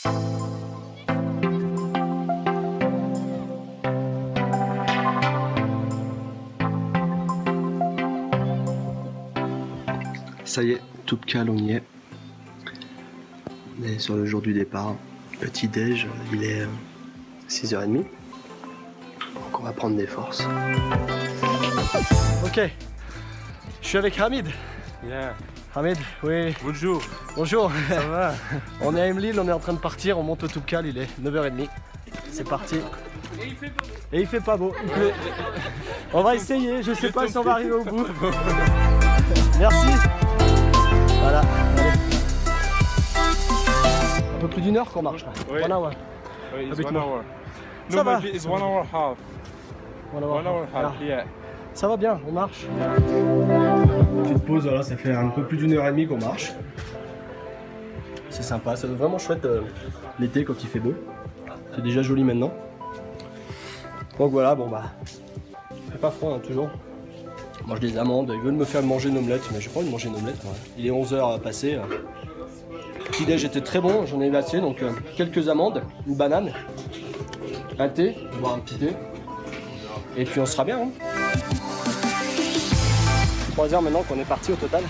Ça y est, Toubkal, on y est. On est sur le jour du départ. Petit déj, il est 6h30. Donc on va prendre des forces. Ok, je suis avec Hamid. Yeah. Hamid, oui. Bonjour. Bonjour. Ça va? On est à Imlil, on est en train de partir, on monte au Toubkal, il est 9h30. C'est parti. Et il fait pas beau. Il pleut. On va essayer, je sais pas si on va arriver au bout. Merci. Voilà, allez. Un peu plus d'une heure qu'on marche là. Oui. 1 hour. Oui, it's bit 1 more. hour. Ça No, va. maybe it's 1 hour half. 1 hour. 1 hour half, Ah. yeah. Ça va bien, on marche. Petite pause, voilà, ça fait un peu plus d'une heure et demie qu'on marche. C'est sympa, ça va être vraiment chouette l'été quand il fait beau. C'est déjà joli maintenant. Donc voilà, bon bah, c'est pas froid hein, toujours. On mange des amandes, ils veulent me faire manger une omelette, mais j'ai pas envie de manger une omelette. Ouais. Il est 11h passé. Le petit déj était très bon, j'en ai eu assez, donc quelques amandes, une banane, un thé, boire un petit thé, et puis on sera bien. Hein. 3 heures maintenant qu'on est parti au total,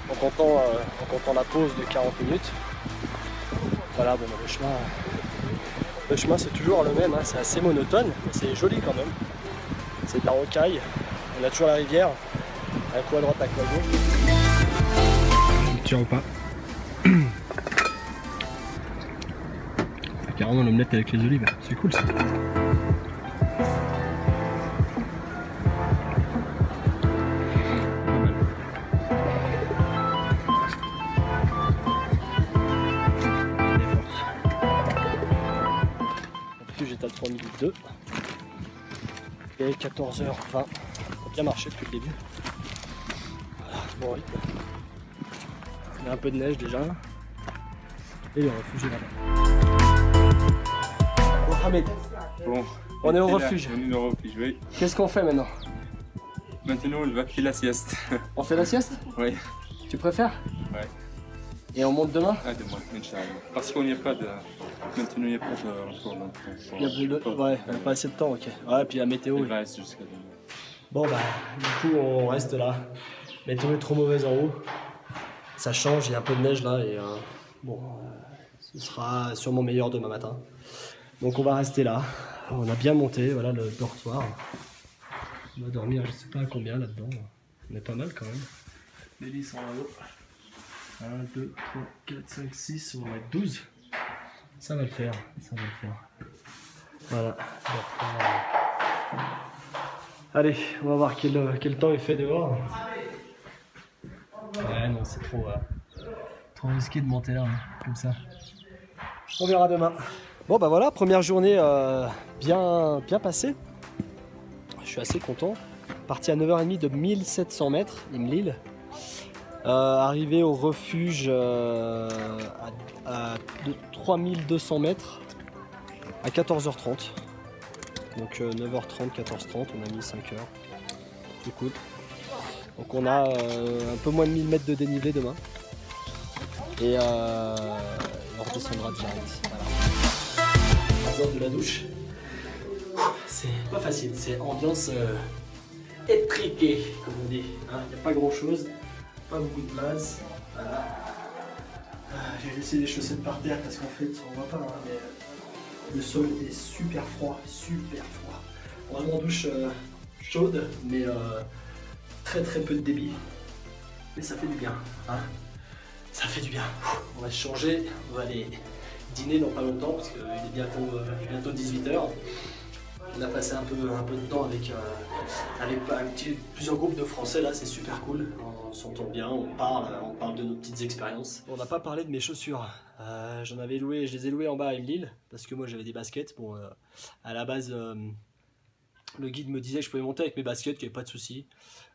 en comptant la pause de 40 minutes. Voilà, bon, le chemin c'est toujours le même, hein, c'est assez monotone, mais c'est joli quand même. C'est de la rocaille, on a toujours la rivière, un coup à droite, un coup à gauche. Petit repas. Carrément l'omelette avec les olives, c'est cool ça. J'étais à 3002 et 14h20. Ça a bien marché depuis le début. Voilà, bon rythme. Il y a un peu de neige déjà. Et le refuge est là-bas. Bon, Hamid, Bon. on est au là, refuge. On est au refuge, oui. Qu'est-ce qu'on fait maintenant? Maintenant, on va faire la sieste. On fait la sieste? Oui. Tu préfères? Ouais. Et on monte demain? À demain, Inch'Allah. Parce qu'on n'y a pas de. Maintenant, il n'y a pas de. Il y a plus de... Ouais, on n'a pas assez de temps, ok. Ouais, puis la météo. Il Oui. reste jusqu'à demain. Bon bah, du coup on reste là. La météo est trop mauvaise en haut. Ça change, il y a un peu de neige là et bon, ce sera sûrement meilleur demain matin. Donc on va rester là. On a bien monté, voilà le dortoir. On va dormir, je sais pas à combien là-dedans. On est pas mal quand même. Les lits sont là-haut. 1, 2, 3, 4, 5, 6, on va mettre 12. Ça va le faire, ça va le faire. Voilà. Allez, on va voir quel temps il fait dehors. Ouais, non, c'est trop risqué de monter là, hein, comme ça. On verra demain. Bon, bah voilà, première journée bien passée. Je suis assez content. Parti à 9h30 de 1700 mètres, Imlil. Arrivé au refuge à 3200 mètres à 14h30. Donc 9h30, 14h30, on a mis 5 heures. C'est cool. Donc on a un peu moins de 1000 mètres de dénivelé demain. Et on redescendra direct. Voilà. Ambiance de la douche. C'est pas facile, c'est ambiance étriquée, comme on dit. Hein, il n'y a pas grand chose, pas beaucoup de place. Voilà. J'ai laissé les chaussettes par terre parce qu'en fait on voit pas, hein, mais le sol est super froid, super froid. Vraiment douche chaude, mais très peu de débit. Mais ça fait du bien, hein. Ça fait du bien. On va se changer, on va aller dîner dans pas longtemps parce qu'il est bientôt 18h. On a passé un peu de temps avec plusieurs groupes de Français là, c'est super cool. On s'entend bien, on parle de nos petites expériences. On n'a pas parlé de mes chaussures. Je les ai louées en bas à Imlil parce que moi j'avais des baskets. Bon, à la base, le guide me disait que je pouvais monter avec mes baskets, qu'il n'y avait pas de souci.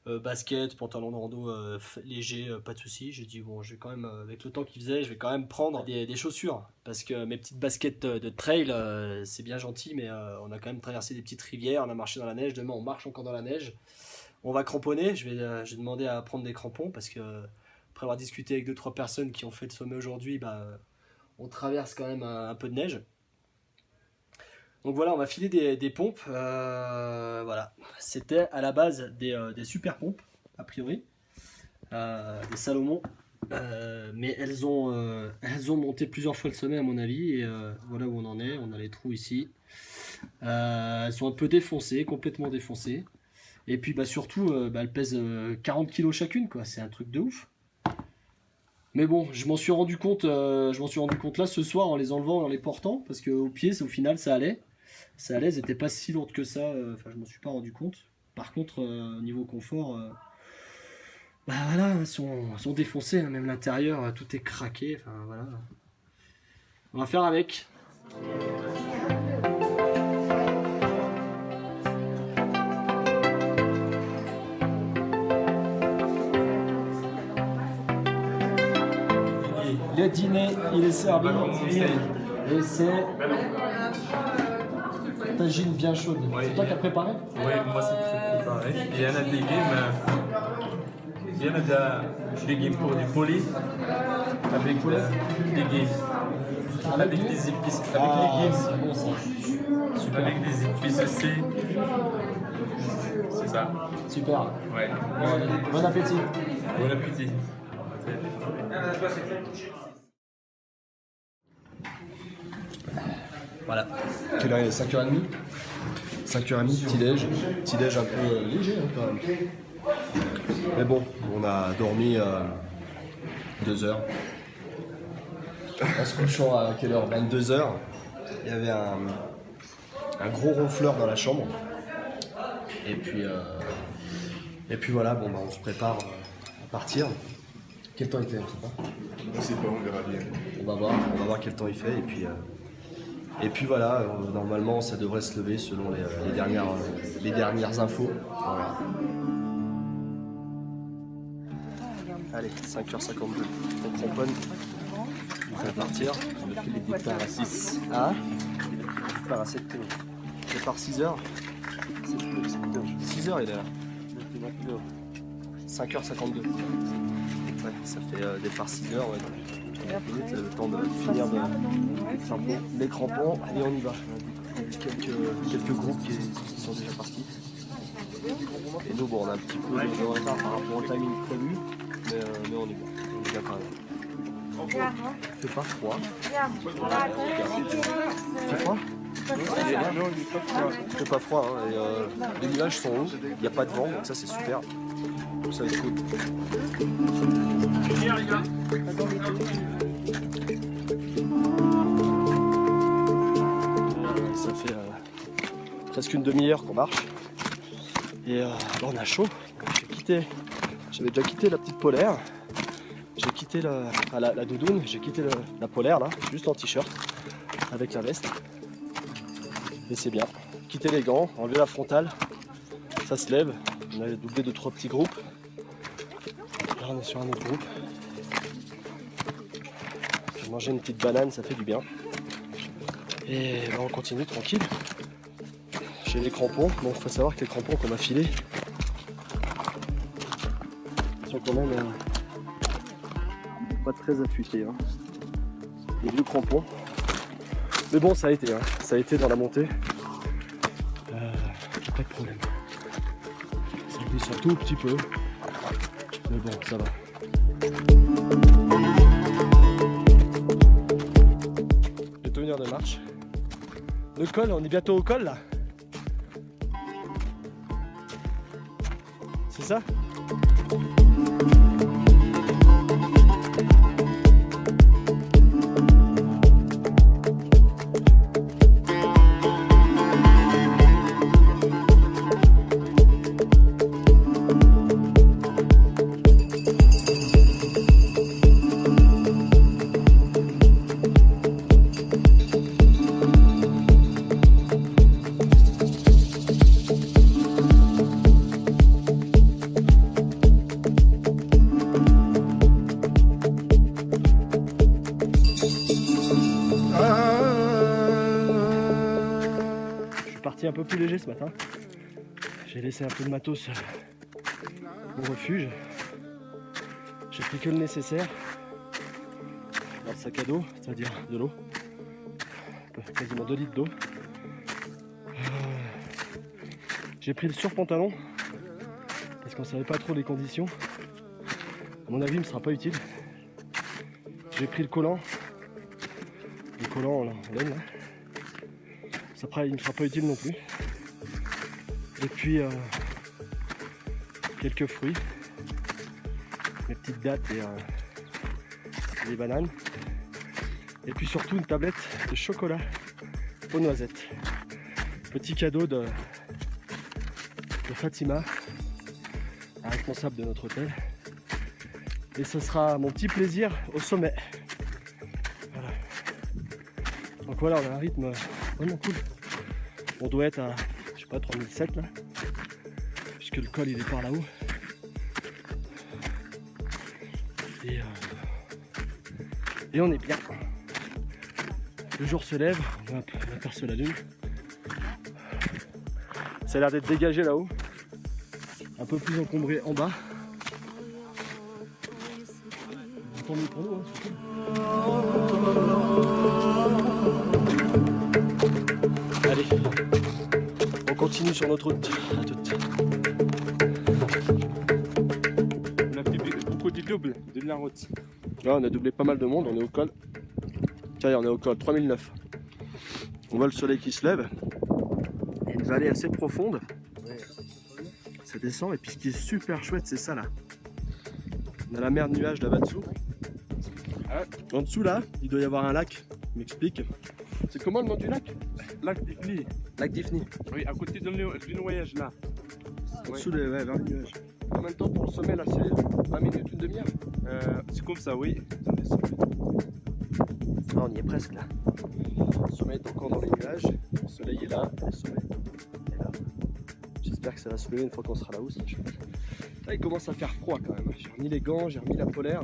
Baskets, pantalon de rando léger, pas de souci. J'ai dit bon, je vais quand même, avec le temps qu'il faisait, je vais quand même prendre des chaussures parce que mes petites baskets de trail, c'est bien gentil, mais on a quand même traversé des petites rivières, on a marché dans la neige. Demain, on marche encore dans la neige. On va cramponner. J'ai demandé à prendre des crampons parce que après avoir discuté avec 2-3 personnes qui ont fait le sommet aujourd'hui, bah, on traverse quand même un peu de neige. Donc voilà, on va filer des pompes. Voilà, c'était à la base des super pompes, a priori, des Salomon. Mais elles ont monté plusieurs fois le sommet à mon avis. Et voilà où on en est. On a les trous ici. Elles sont un peu défoncées, complètement défoncées. Et puis bah, surtout, elles pèsent 40 kg chacune, quoi. C'est un truc de ouf. Mais bon, je m'en suis rendu compte là ce soir en les enlevant et en les portant, parce qu'au pied, au final, ça allait. Ça allait, elles n'étaient pas si lourdes que ça. Enfin, je m'en suis pas rendu compte. Par contre, au niveau confort, bah voilà, elles sont défoncées, hein, même l'intérieur, tout est craqué. Enfin voilà. On va faire avec. Le dîner, il est servi et c'est tagine bien chaude. Ouais. C'est toi qui as préparé? Oui, moi c'est préparé. Il y en a des légumes pour du poulet avec des légumes. Avec des épices. Avec légumes. C'est bon ça. Super. Avec des épices aussi. C'est ça. Super. Ouais. Bon appétit. Bon appétit. Voilà. Quelle heure il est? 5h30. 5h30, petit-déj. Petit-déj un peu léger hein, quand même. Mais bon, on a dormi 2 heures. En se couchant à quelle heure? 22h. Il y avait un gros ronfleur dans la chambre. Et puis voilà, bon, bah, on se prépare à partir. Quel temps il fait? On sait pas. On sait pas, on verra bien. On va voir quel temps il fait. Et puis voilà, normalement ça devrait se lever selon les dernières infos. Voilà. Allez, 5h52. On cramponne. On va partir. Les départs à 6. Ah, départ à 7 km. Départ 6h. 6h il est là. 5h52. Ouais, ça fait départ 6h. Ouais, donc, le temps de finir les crampons et on y va. Quelques groupes qui sont déjà partis. Et nous, bon, on a un petit peu de retard par rapport au timing prévu, mais on y va. On y va quand même. Il fait pas froid. Il fait froid? Il fait pas froid, hein, et les nuages sont hauts, il n'y a pas de vent, donc ça c'est super. Donc ça va être cool. Ça fait presque une demi-heure qu'on marche. Et là on a chaud. J'avais déjà quitté la petite polaire. J'ai quitté la doudoune, j'ai quitté la polaire là, juste en t-shirt, avec la veste. Et c'est bien. Quitter les gants, enlever la frontale, ça se lève. On a doublé 2-3 petits groupes. Là on est sur un autre groupe. J'ai mangé une petite banane, ça fait du bien. Et là on continue tranquille. J'ai les crampons, bon il faut savoir que les crampons qu'on m'a filés sont quand même pas très affûtés. Hein. Les vieux crampons. Mais bon ça a été, hein. Ça a été dans la montée. Pas de problème. Ça glisse un tout petit peu. Mais bon, ça va. Bientôt 1 heure de marche. Le col, on est bientôt au col là. C'est ça? Un peu plus léger ce matin. J'ai laissé un peu de matos au refuge. J'ai pris que le nécessaire. dans le sac à dos, c'est-à-dire de l'eau, quasiment 2 litres d'eau. J'ai pris le surpantalon parce qu'on savait pas trop les conditions. À mon avis, il me sera pas utile. J'ai pris le collant en laine là. Après, il me sera pas utile non plus. Et puis quelques fruits, mes petites dattes et des bananes. Et puis surtout une tablette de chocolat aux noisettes. Petit cadeau de Fatima, la responsable de notre hôtel. Et ce sera mon petit plaisir au sommet. Voilà. Donc voilà, on a un rythme vraiment cool. On doit être à, je sais pas, 3007 là. Puisque le col il est par là-haut. Et on est bien. Le jour se lève, on aperçoit la lune. Ça a l'air d'être dégagé là-haut. Un peu plus encombré en bas. Tant mieux pour nous, hein, surtout. Allez, on continue sur notre route. À toutes. On a fait beaucoup de doubles de la route. Là, on a doublé pas mal de monde, on est au col. Tiens, on est au col 3009. On voit le soleil qui se lève. Il y a une vallée assez profonde. Ça descend, et puis ce qui est super chouette, c'est ça là. On a la mer de nuages là-bas dessous. En dessous là, il doit y avoir un lac. Il m'explique. C'est comment le nom du lac? Lac d'Ifni. Lac d'Ifni. Oui, à côté du nuage là. En dessous, vers les nuages. En même temps, pour le sommet là, c'est 20 minutes, une demi-heure. C'est comme ça, oui. Ah, on y est presque là. Le sommet est encore dans les nuages. Le soleil est là, le sommet est là. J'espère que ça va se lever une fois qu'on sera là-haut. Là, il commence à faire froid quand même. J'ai remis les gants, j'ai remis la polaire.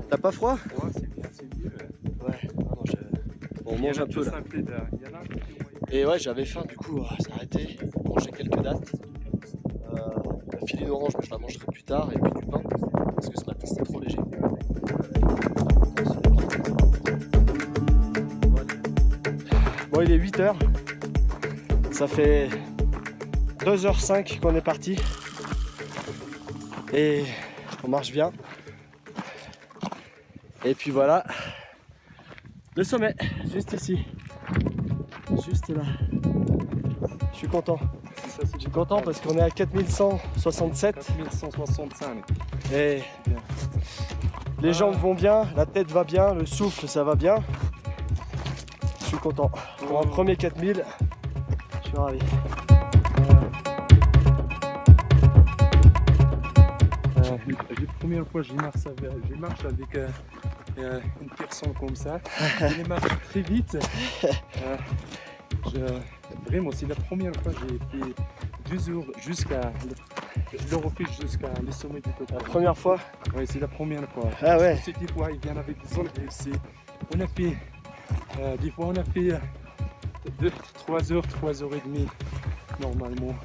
T'as pas froid? Ouais, c'est bien, c'est mieux. Ouais, non, on mange un peu là. Et ouais, j'avais faim du coup, ça s'est arrêté. J'ai mangé quelques dattes. La filet d'orange, mais je la mangerai plus tard. Et puis du pain, parce que ce matin c'était trop léger. Bon, il est 8h. Ça fait 2h05 qu'on est parti. Et on marche bien. Et puis voilà, le sommet, juste ici, juste là. Je suis content. Je suis content parce qu'on est à 4167. 4165. Et les jambes vont bien, la tête va bien, le souffle ça va bien. Je suis content. Pour un premier 4000, je suis ravi. La première fois je marche avec une personne comme ça. Il marche très vite. Vraiment, c'est la première fois que j'ai fait 2 heures jusqu'à le refuge, jusqu'à le sommet du total. La première fois? Oui, c'est la première fois. Ah ouais. Cette fois, il vient avec des enlever aussi. On a fait, des fois, on a fait 3 heures, 3 heures et demie normalement.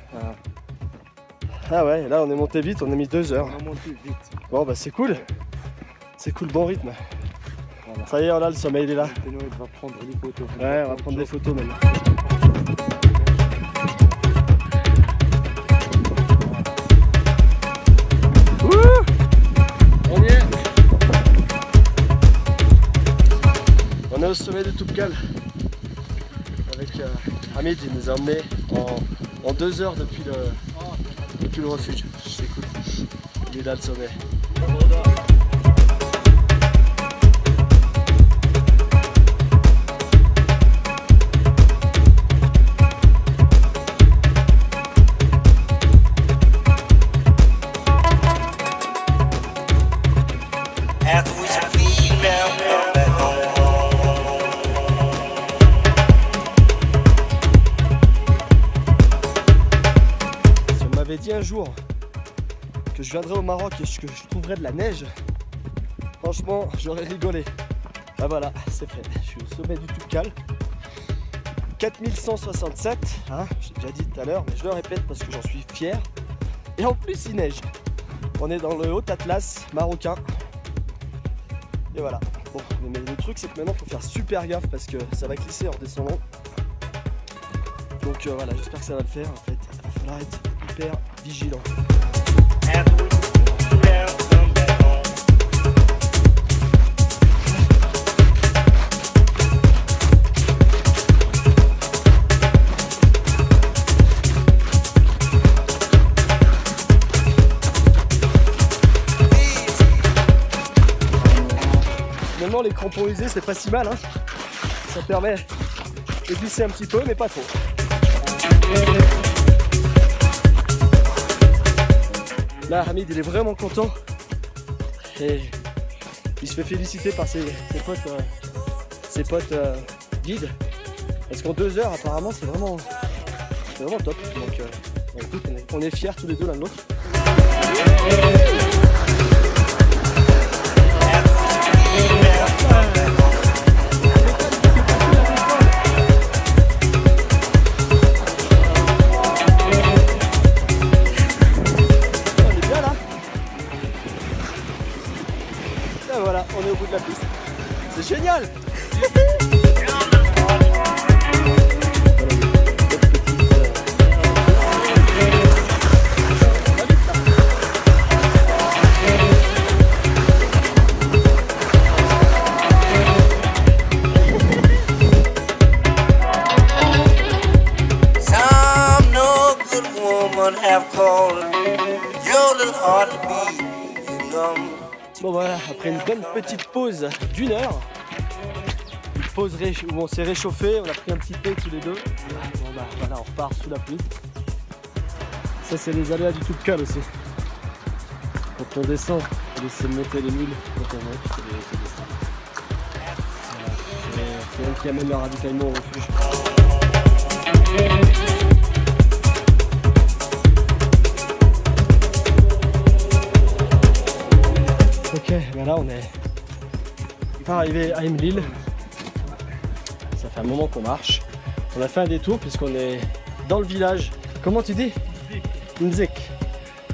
Ah ouais, là on est monté vite, on a mis 2 heures. On a monté vite. Bon bah c'est cool. C'est cool, bon rythme. Voilà. Ça y est, là le sommeil il est là. Maintenant, il va prendre les photos. Ouais, on va prendre des photos maintenant. Wouh! On y est. On est au sommet de Toubkal. Avec Hamid, il nous a emmenés en 2 heures depuis le refuge. C'est cool. Il est là le sommet. Dit un jour que je viendrais au Maroc et que je trouverais de la neige, franchement j'aurais rigolé. Ah voilà, c'est fait, je suis au sommet du Toubkal, 4167, hein, j'ai déjà dit tout à l'heure mais je le répète parce que j'en suis fier. Et en plus il neige. On est dans le Haut Atlas marocain, Et voilà. Bon, mais le truc c'est que maintenant il faut faire super gaffe parce que ça va glisser en descendant. Donc voilà, j'espère que ça va le faire. En fait, il va falloir être hyper vigilant. Finalement, les crampons usés, c'est pas si mal, hein. Ça permet de glisser un petit peu, mais pas trop. Là, Hamid, il est vraiment content. Et il se fait féliciter par ses potes guides. Parce qu'en 2 heures, apparemment, c'est vraiment top. Donc, écoute, on est fiers tous les deux l'un de l'autre. Voilà, on est au bout de la piste. C'est génial! Some no good woman have called your little heart to be numb. Bon voilà, après une bonne petite pause d'1 heure, une pause où on s'est réchauffé, on a pris un petit thé tous les deux. Bon bah voilà, on repart sous la pluie. Ça c'est les aléas du tout de cale aussi. Quand on descend, il faut laisser monter les mules. Quand on monte, il faut les laisser descendre. Voilà, c'est elle qui amène le ravitaillement au refuge. Ok, ben là on est pas arrivé à Imlil. Ça fait un moment qu'on marche. On a fait un détour puisqu'on est dans le village. Comment tu dis? Nzik.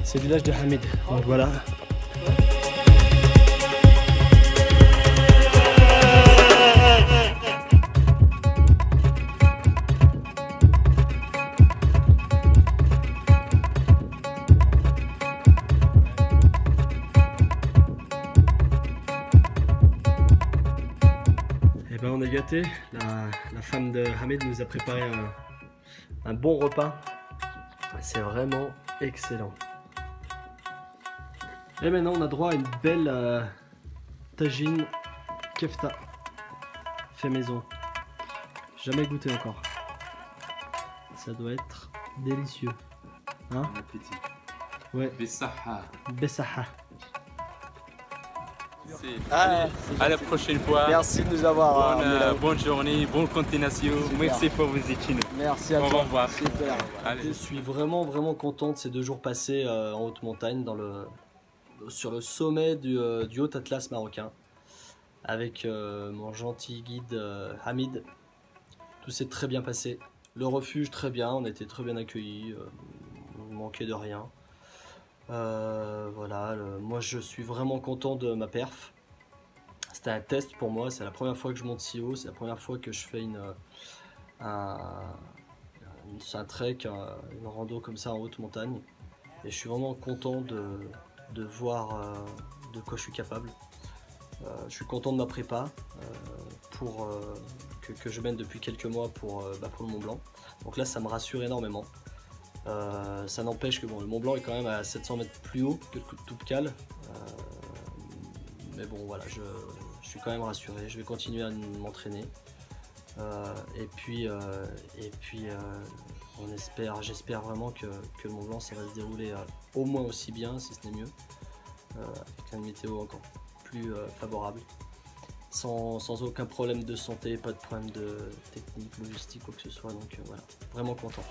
C'est le village de Hamid. Donc voilà. On est gâtés, la femme de Hamid nous a préparé un bon repas, c'est vraiment excellent. Et maintenant on a droit à une belle tagine kefta, fait maison, jamais goûté encore, ça doit être délicieux, hein? Bon appétit. Ouais. Bissaha. Bessaha. À la prochaine fois. Merci de nous avoir Bonne journée, bonne continuation. Super. Merci pour vos études. Merci à Au toi. revoir. Super. Allez. Je suis vraiment content de ces 2 jours passés en haute montagne sur le sommet du Haut Atlas marocain avec mon gentil guide Hamid. Tout s'est très bien passé. Le refuge très bien, on a été très bien accueillis, on manquait de rien. Voilà, moi je suis vraiment content de ma perf. C'était un test pour moi, c'est la première fois que je monte si haut, c'est la première fois que je fais un trek, une rando comme ça en haute montagne. Et je suis vraiment content de voir de quoi je suis capable. Je suis content de ma prépa que je mène depuis quelques mois pour le Mont Blanc. Donc là ça me rassure énormément. Ça n'empêche que bon, le Mont Blanc est quand même à 700 mètres plus haut que le Toubkal. Mais bon voilà, je suis quand même rassuré, je vais continuer à m'entraîner. Et puis j'espère vraiment que le Mont Blanc ça va se dérouler au moins aussi bien, si ce n'est mieux, avec une météo encore plus favorable. Sans aucun problème de santé, pas de problème de technique, logistique, quoi que ce soit, donc voilà, vraiment content.